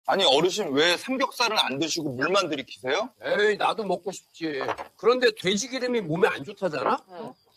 아니, 어르신 왜 삼겹살은 안 드시고 물만 들이키세요? 에이, 나도 먹고 싶지. 그런데 돼지 기름이 몸에 안 좋다잖아?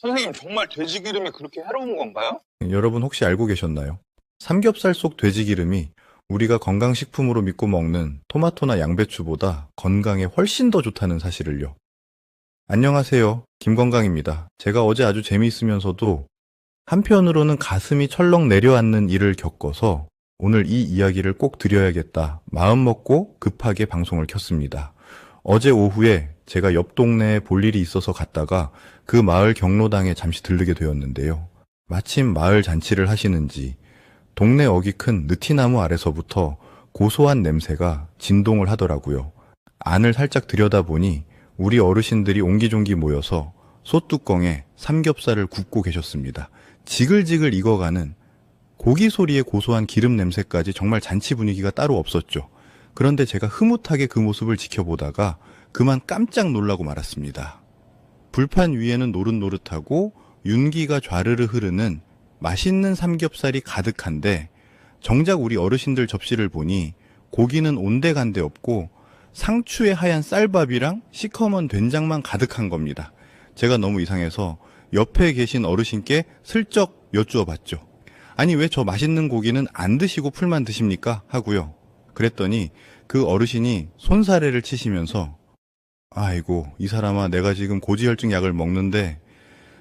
선생님, 정말 돼지 기름이 그렇게 해로운 건가요? 여러분 혹시 알고 계셨나요? 삼겹살 속 돼지 기름이 우리가 건강식품으로 믿고 먹는 토마토나 양배추보다 건강에 훨씬 더 좋다는 사실을요. 안녕하세요. 김건강입니다. 제가 어제 아주 재미있으면서도 한편으로는 가슴이 철렁 내려앉는 일을 겪어서 오늘 이 이야기를 꼭 드려야겠다 마음 먹고 급하게 방송을 켰습니다. 어제 오후에 제가 옆 동네에 볼 일이 있어서 갔다가 그 마을 경로당에 잠시 들르게 되었는데요. 마침 마을 잔치를 하시는지 동네 어기 큰 느티나무 아래서부터 고소한 냄새가 진동을 하더라고요. 안을 살짝 들여다보니 우리 어르신들이 옹기종기 모여서 솥뚜껑에 삼겹살을 굽고 계셨습니다. 지글지글 익어가는 고기 소리의 고소한 기름 냄새까지 정말 잔치 분위기가 따로 없었죠. 그런데 제가 흐뭇하게 그 모습을 지켜보다가 그만 깜짝 놀라고 말았습니다. 불판 위에는 노릇노릇하고 윤기가 좌르르 흐르는 맛있는 삼겹살이 가득한데 정작 우리 어르신들 접시를 보니 고기는 온데간데 없고 상추의 하얀 쌀밥이랑 시커먼 된장만 가득한 겁니다. 제가 너무 이상해서 옆에 계신 어르신께 슬쩍 여쭈어 봤죠. 아니 왜 저 맛있는 고기는 안 드시고 풀만 드십니까? 하고요. 그랬더니 그 어르신이 손사래를 치시면서 아이고 이 사람아 내가 지금 고지혈증 약을 먹는데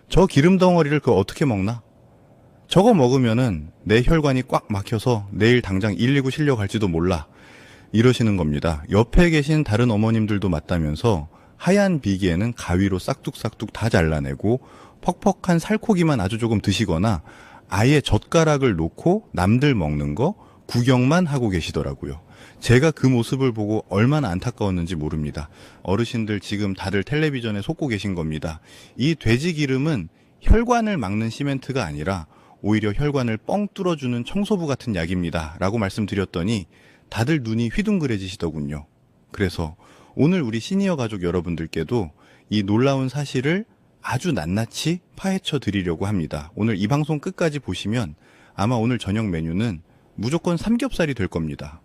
저 기름 덩어리를 그거 어떻게 먹나? 저거 먹으면은 내 혈관이 꽉 막혀서 내일 당장 119 실려갈지도 몰라. 이러시는 겁니다. 옆에 계신 다른 어머님들도 맞다면서 하얀 비계에는 가위로 싹둑싹둑 다 잘라내고 퍽퍽한 살코기만 아주 조금 드시거나 아예 젓가락을 놓고 남들 먹는 거 구경만 하고 계시더라고요. 제가 그 모습을 보고 얼마나 안타까웠는지 모릅니다. 어르신들 지금 다들 텔레비전에 솟고 계신 겁니다. 이 돼지 기름은 혈관을 막는 시멘트가 아니라 오히려 혈관을 뻥 뚫어주는 청소부 같은 약입니다. 라고 말씀드렸더니 다들 눈이 휘둥그레지시더군요. 그래서 오늘 우리 시니어 가족 여러분들께도 이 놀라운 사실을 아주 낱낱이 파헤쳐 드리려고 합니다. 오늘 이 방송 끝까지 보시면 아마 오늘 저녁 메뉴는 무조건 삼겹살이 될 겁니다.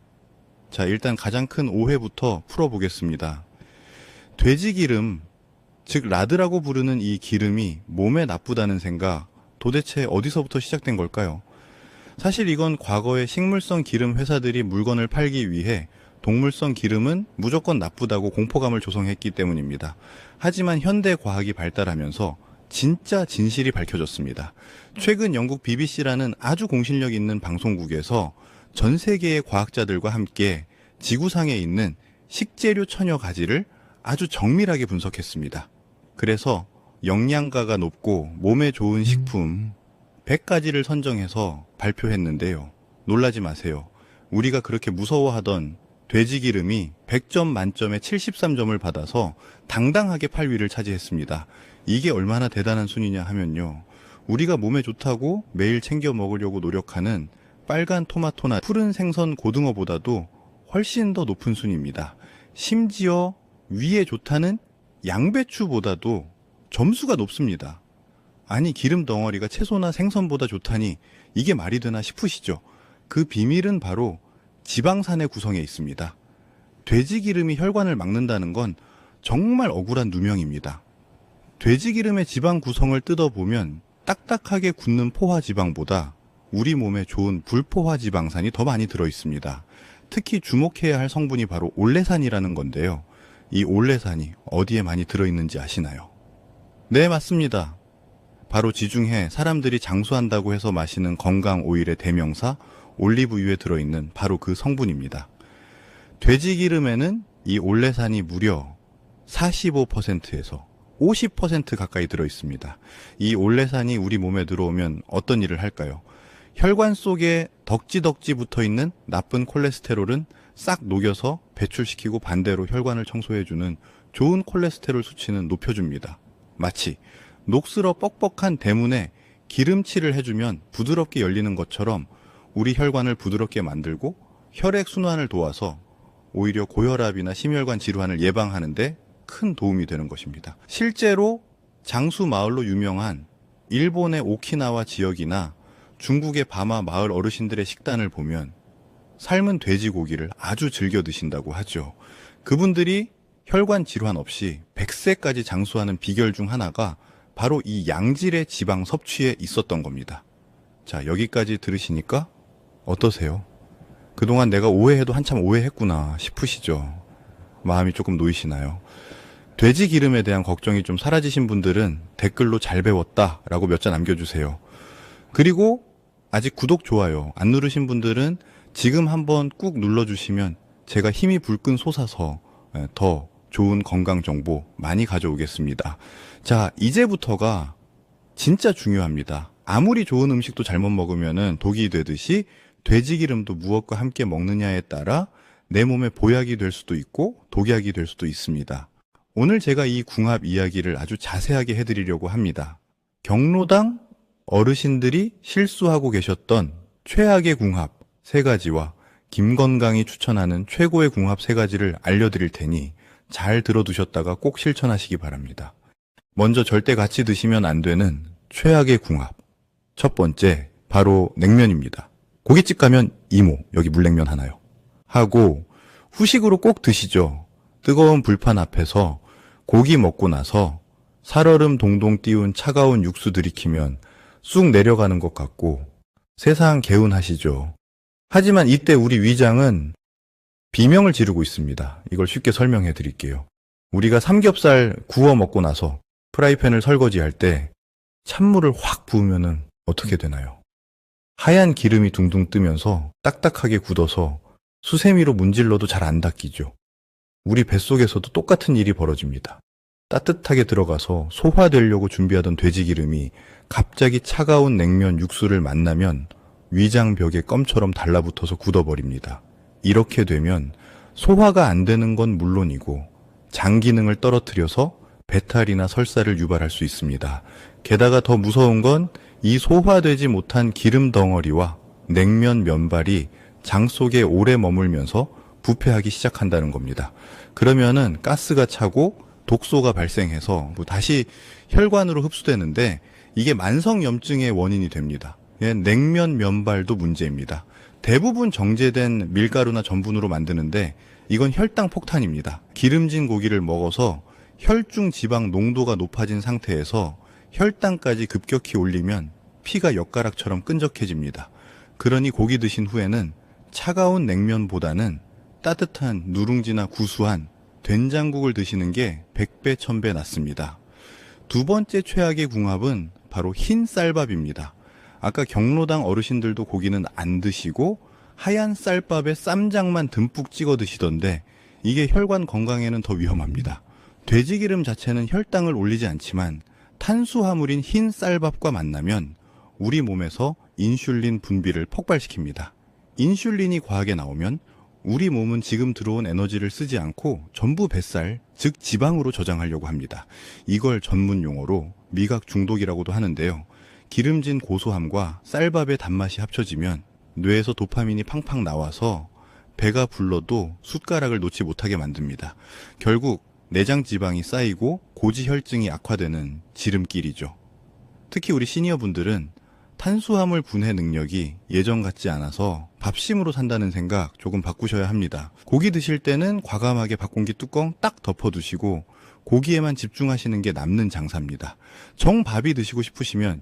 자, 일단 가장 큰 오해부터 풀어보겠습니다. 돼지기름, 즉 라드라고 부르는 이 기름이 몸에 나쁘다는 생각 도대체 어디서부터 시작된 걸까요? 사실 이건 과거에 식물성 기름 회사들이 물건을 팔기 위해 동물성 기름은 무조건 나쁘다고 공포감을 조성했기 때문입니다. 하지만 현대 과학이 발달하면서 진짜 진실이 밝혀졌습니다. 최근 영국 BBC라는 아주 공신력 있는 방송국에서 전 세계의 과학자들과 함께 지구상에 있는 식재료 천여 가지를 아주 정밀하게 분석했습니다. 그래서 영양가가 높고 몸에 좋은 식품 100가지를 선정해서 발표했는데요. 놀라지 마세요. 우리가 그렇게 무서워하던 돼지기름이 100점 만점에 73점을 받아서 당당하게 8위를 차지했습니다. 이게 얼마나 대단한 순위냐 하면요. 우리가 몸에 좋다고 매일 챙겨 먹으려고 노력하는 빨간 토마토나 푸른 생선 고등어보다도 훨씬 더 높은 순위입니다. 심지어 위에 좋다는 양배추보다도 점수가 높습니다. 아니 기름 덩어리가 채소나 생선보다 좋다니 이게 말이 되나 싶으시죠? 그 비밀은 바로 지방산의 구성에 있습니다. 돼지기름이 혈관을 막는다는 건 정말 억울한 누명입니다. 돼지기름의 지방 구성을 뜯어보면 딱딱하게 굳는 포화지방보다 우리 몸에 좋은 불포화지방산이 더 많이 들어있습니다. 특히 주목해야 할 성분이 바로 올레산이라는 건데요. 이 올레산이 어디에 많이 들어있는지 아시나요? 네, 맞습니다. 바로 지중해 사람들이 장수한다고 해서 마시는 건강 오일의 대명사 올리브유에 들어있는 바로 그 성분입니다. 돼지기름에는 이 올레산이 무려 45%에서 50% 가까이 들어있습니다. 이 올레산이 우리 몸에 들어오면 어떤 일을 할까요? 혈관 속에 덕지덕지 붙어있는 나쁜 콜레스테롤은 싹 녹여서 배출시키고 반대로 혈관을 청소해주는 좋은 콜레스테롤 수치는 높여줍니다. 마치 녹슬어 뻑뻑한 대문에 기름칠을 해주면 부드럽게 열리는 것처럼 우리 혈관을 부드럽게 만들고 혈액 순환을 도와서 오히려 고혈압이나 심혈관 질환을 예방하는데 큰 도움이 되는 것입니다. 실제로 장수 마을로 유명한 일본의 오키나와 지역이나 중국의 바마 마을 어르신들의 식단을 보면 삶은 돼지고기를 아주 즐겨 드신다고 하죠. 그분들이 혈관 질환 없이 100세까지 장수하는 비결 중 하나가 바로 이 양질의 지방 섭취에 있었던 겁니다. 자, 여기까지 들으시니까 어떠세요? 그동안 내가 오해해도 한참 오해했구나 싶으시죠? 마음이 조금 놓이시나요? 돼지 기름에 대한 걱정이 좀 사라지신 분들은 댓글로 잘 배웠다라고 몇 자 남겨주세요. 그리고 아직 구독, 좋아요 안 누르신 분들은 지금 한번 꾹 눌러주시면 제가 힘이 불끈 솟아서 더 좋은 건강 정보 많이 가져오겠습니다. 자, 이제부터가 진짜 중요합니다. 아무리 좋은 음식도 잘못 먹으면 독이 되듯이 돼지기름도 무엇과 함께 먹느냐에 따라 내 몸에 보약이 될 수도 있고 독약이 될 수도 있습니다. 오늘 제가 이 궁합 이야기를 아주 자세하게 해드리려고 합니다. 경로당 어르신들이 실수하고 계셨던 최악의 궁합 3가지와 김건강이 추천하는 최고의 궁합 3가지를 알려드릴 테니 잘 들어두셨다가 꼭 실천하시기 바랍니다. 먼저 절대 같이 드시면 안 되는 최악의 궁합. 첫 번째, 바로 냉면입니다. 고깃집 가면 이모, 여기 물냉면 하나요. 하고 후식으로 꼭 드시죠. 뜨거운 불판 앞에서 고기 먹고 나서 살얼음 동동 띄운 차가운 육수 들이키면 쑥 내려가는 것 같고 세상 개운하시죠. 하지만 이때 우리 위장은 비명을 지르고 있습니다. 이걸 쉽게 설명해 드릴게요. 우리가 삼겹살 구워 먹고 나서 프라이팬을 설거지할 때 찬물을 확 부으면 어떻게 되나요? 하얀 기름이 둥둥 뜨면서 딱딱하게 굳어서 수세미로 문질러도 잘 안 닦이죠. 우리 뱃속에서도 똑같은 일이 벌어집니다. 따뜻하게 들어가서 소화되려고 준비하던 돼지기름이 갑자기 차가운 냉면 육수를 만나면 위장벽에 껌처럼 달라붙어서 굳어버립니다. 이렇게 되면 소화가 안 되는 건 물론이고 장 기능을 떨어뜨려서 배탈이나 설사를 유발할 수 있습니다. 게다가 더 무서운 건 이 소화되지 못한 기름 덩어리와 냉면 면발이 장 속에 오래 머물면서 부패하기 시작한다는 겁니다. 그러면은 가스가 차고 독소가 발생해서 다시 혈관으로 흡수되는데 이게 만성염증의 원인이 됩니다. 냉면 면발도 문제입니다. 대부분 정제된 밀가루나 전분으로 만드는데 이건 혈당 폭탄입니다. 기름진 고기를 먹어서 혈중 지방 농도가 높아진 상태에서 혈당까지 급격히 올리면 피가 엿가락처럼 끈적해집니다. 그러니 고기 드신 후에는 차가운 냉면보다는 따뜻한 누룽지나 구수한 된장국을 드시는 게 100배, 1000배 낫습니다. 두 번째 최악의 궁합은 바로 흰 쌀밥입니다. 아까 경로당 어르신들도 고기는 안 드시고 하얀 쌀밥에 쌈장만 듬뿍 찍어 드시던데 이게 혈관 건강에는 더 위험합니다. 돼지기름 자체는 혈당을 올리지 않지만 탄수화물인 흰 쌀밥과 만나면 우리 몸에서 인슐린 분비를 폭발시킵니다. 인슐린이 과하게 나오면 우리 몸은 지금 들어온 에너지를 쓰지 않고 전부 뱃살, 즉 지방으로 저장하려고 합니다. 이걸 전문 용어로 미각 중독이라고도 하는데요. 기름진 고소함과 쌀밥의 단맛이 합쳐지면 뇌에서 도파민이 팡팡 나와서 배가 불러도 숟가락을 놓지 못하게 만듭니다. 결국 내장 지방이 쌓이고 고지혈증이 악화되는 지름길이죠. 특히 우리 시니어분들은 탄수화물 분해 능력이 예전 같지 않아서 밥심으로 산다는 생각 조금 바꾸셔야 합니다. 고기 드실 때는 과감하게 밥공기 뚜껑 딱 덮어두시고 고기에만 집중하시는 게 남는 장사입니다. 정밥이 드시고 싶으시면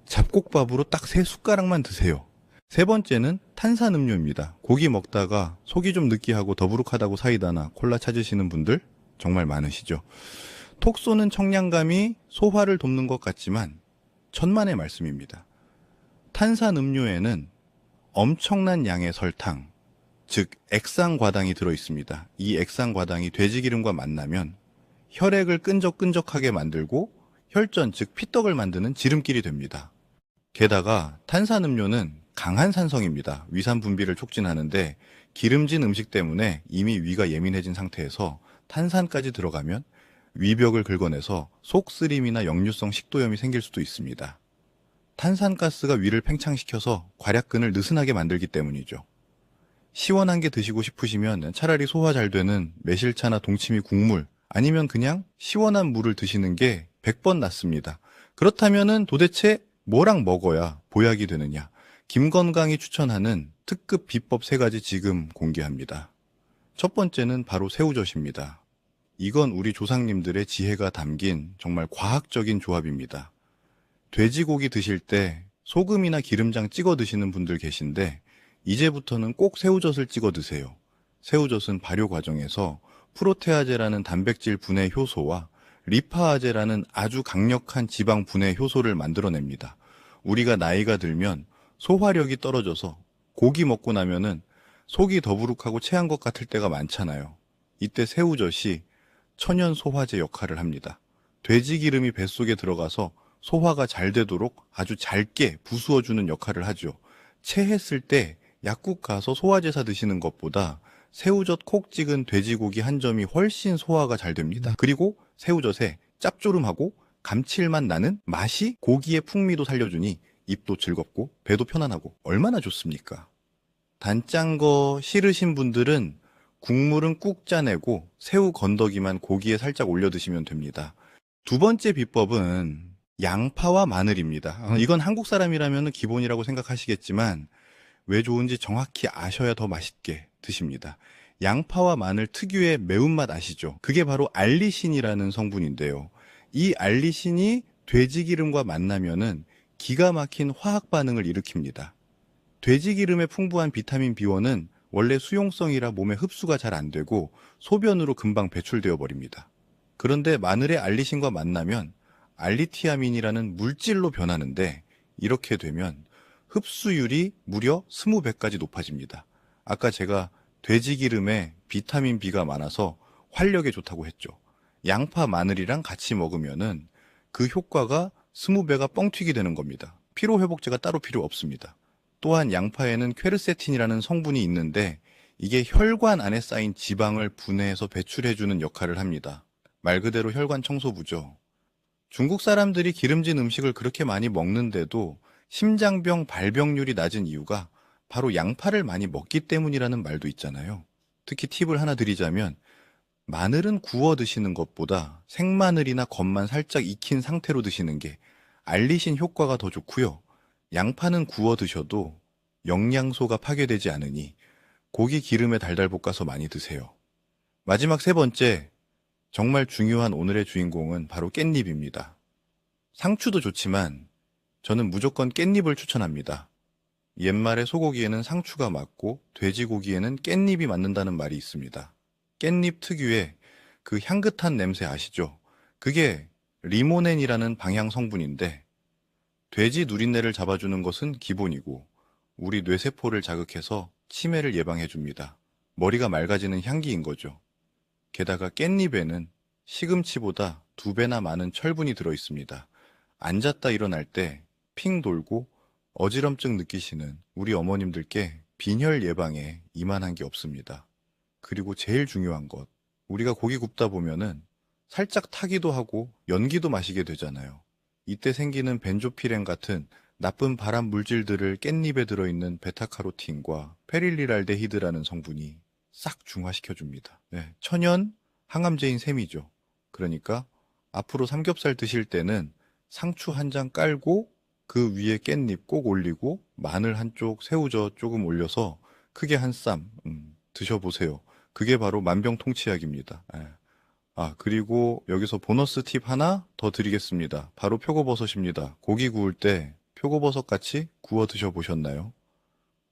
잡곡밥으로 딱 3숟가락만 드세요. 세 번째는 탄산음료입니다. 고기 먹다가 속이 좀 느끼하고 더부룩하다고 사이다나 콜라 찾으시는 분들 정말 많으시죠. 톡 쏘는 청량감이 소화를 돕는 것 같지만 천만의 말씀입니다. 탄산음료에는 엄청난 양의 설탕, 즉 액상과당이 들어있습니다. 이 액상과당이 돼지기름과 만나면 혈액을 끈적끈적하게 만들고 혈전, 즉 피떡을 만드는 지름길이 됩니다. 게다가 탄산음료는 강한 산성입니다. 위산 분비를 촉진하는데 기름진 음식 때문에 이미 위가 예민해진 상태에서 탄산까지 들어가면 위벽을 긁어내서 속쓰림이나 역류성 식도염이 생길 수도 있습니다. 탄산가스가 위를 팽창시켜서 괄약근을 느슨하게 만들기 때문이죠. 시원한 게 드시고 싶으시면 차라리 소화 잘 되는 매실차나 동치미 국물 아니면 그냥 시원한 물을 드시는 게 100번 낫습니다. 그렇다면은 도대체 뭐랑 먹어야 보약이 되느냐? 김건강이 추천하는 특급 비법 3가지 지금 공개합니다. 첫 번째는 바로 새우젓입니다. 이건 우리 조상님들의 지혜가 담긴 정말 과학적인 조합입니다. 돼지고기 드실 때 소금이나 기름장 찍어 드시는 분들 계신데 이제부터는 꼭 새우젓을 찍어 드세요. 새우젓은 발효 과정에서 프로테아제라는 단백질 분해 효소와 리파아제라는 아주 강력한 지방 분해 효소를 만들어냅니다. 우리가 나이가 들면 소화력이 떨어져서 고기 먹고 나면은 속이 더부룩하고 체한 것 같을 때가 많잖아요. 이때 새우젓이 천연 소화제 역할을 합니다. 돼지 기름이 뱃속에 들어가서 소화가 잘 되도록 아주 잘게 부수어주는 역할을 하죠. 체했을 때 약국 가서 소화제사 드시는 것보다 새우젓 콕 찍은 돼지고기 한 점이 훨씬 소화가 잘 됩니다. 그리고 새우젓에 짭조름하고 감칠맛 나는 맛이 고기의 풍미도 살려주니 입도 즐겁고 배도 편안하고 얼마나 좋습니까? 단짠 거 싫으신 분들은 국물은 꾹 짜내고 새우 건더기만 고기에 살짝 올려 드시면 됩니다. 두 번째 비법은 양파와 마늘입니다. 이건 한국 사람이라면 기본이라고 생각하시겠지만 왜 좋은지 정확히 아셔야 더 맛있게 드십니다. 양파와 마늘 특유의 매운맛 아시죠? 그게 바로 알리신이라는 성분인데요. 이 알리신이 돼지기름과 만나면은 기가 막힌 화학 반응을 일으킵니다. 돼지기름에 풍부한 비타민 B1은 원래 수용성이라 몸에 흡수가 잘 안 되고 소변으로 금방 배출되어 버립니다. 그런데 마늘의 알리신과 만나면 알리티아민이라는 물질로 변하는데 이렇게 되면 흡수율이 무려 20배까지 높아집니다. 아까 제가 돼지기름에 비타민 B가 많아서 활력에 좋다고 했죠. 양파, 마늘이랑 같이 먹으면은 그 효과가 20배가 뻥튀기 되는 겁니다. 피로회복제가 따로 필요 없습니다. 또한 양파에는 퀘르세틴이라는 성분이 있는데 이게 혈관 안에 쌓인 지방을 분해해서 배출해주는 역할을 합니다. 말 그대로 혈관 청소부죠. 중국 사람들이 기름진 음식을 그렇게 많이 먹는데도 심장병 발병률이 낮은 이유가 바로 양파를 많이 먹기 때문이라는 말도 있잖아요. 특히 팁을 하나 드리자면 마늘은 구워 드시는 것보다 생마늘이나 겉만 살짝 익힌 상태로 드시는 게 알리신 효과가 더 좋고요. 양파는 구워 드셔도 영양소가 파괴되지 않으니 고기 기름에 달달 볶아서 많이 드세요. 마지막 세 번째, 정말 중요한 오늘의 주인공은 바로 깻잎입니다. 상추도 좋지만 저는 무조건 깻잎을 추천합니다. 옛말에 소고기에는 상추가 맞고 돼지고기에는 깻잎이 맞는다는 말이 있습니다. 깻잎 특유의 그 향긋한 냄새 아시죠? 그게 리모넨이라는 방향 성분인데 돼지 누린내를 잡아주는 것은 기본이고 우리 뇌세포를 자극해서 치매를 예방해줍니다. 머리가 맑아지는 향기인 거죠. 게다가 깻잎에는 시금치보다 2배나 많은 철분이 들어있습니다. 앉았다 일어날 때 핑 돌고 어지럼증 느끼시는 우리 어머님들께 빈혈 예방에 이만한 게 없습니다. 그리고 제일 중요한 것, 우리가 고기 굽다 보면은 살짝 타기도 하고 연기도 마시게 되잖아요. 이때 생기는 벤조피렌 같은 나쁜 발암 물질들을 깻잎에 들어있는 베타카로틴과 페릴리랄데히드라는 성분이 싹 중화시켜줍니다. 네, 천연 항암제인 셈이죠. 그러니까 앞으로 삼겹살 드실 때는 상추 한 장 깔고 그 위에 깻잎 꼭 올리고 마늘 한쪽, 새우젓 조금 올려서 크게 한 쌈 드셔보세요. 그게 바로 만병통치약입니다. 그리고 여기서 보너스 팁 하나 더 드리겠습니다. 바로 표고버섯입니다. 고기 구울 때 표고버섯 같이 구워 드셔보셨나요?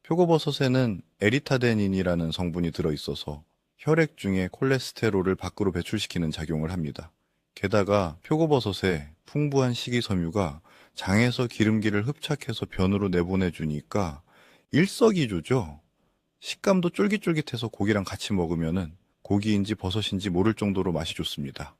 표고버섯에는 에리타데닌이라는 성분이 들어있어서 혈액 중에 콜레스테롤을 밖으로 배출시키는 작용을 합니다. 게다가 표고버섯에 풍부한 식이섬유가 장에서 기름기를 흡착해서 변으로 내보내주니까 일석이조죠. 식감도 쫄깃쫄깃해서 고기랑 같이 먹으면은 고기인지 버섯인지 모를 정도로 맛이 좋습니다.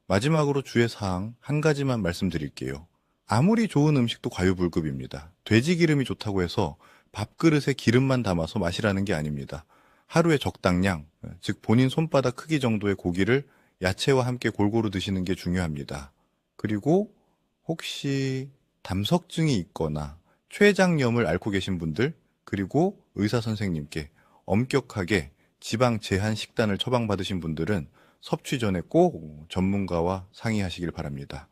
마지막으로 주의사항 한 가지만 말씀드릴게요. 아무리 좋은 음식도 과유불급입니다. 돼지 기름이 좋다고 해서 밥그릇에 기름만 담아서 마시라는 게 아닙니다. 하루에 적당량, 즉 본인 손바닥 크기 정도의 고기를 야채와 함께 골고루 드시는 게 중요합니다. 그리고 혹시 담석증이 있거나 췌장염을 앓고 계신 분들, 그리고 의사 선생님께 엄격하게 지방 제한 식단을 처방받으신 분들은 섭취 전에 꼭 전문가와 상의하시길 바랍니다.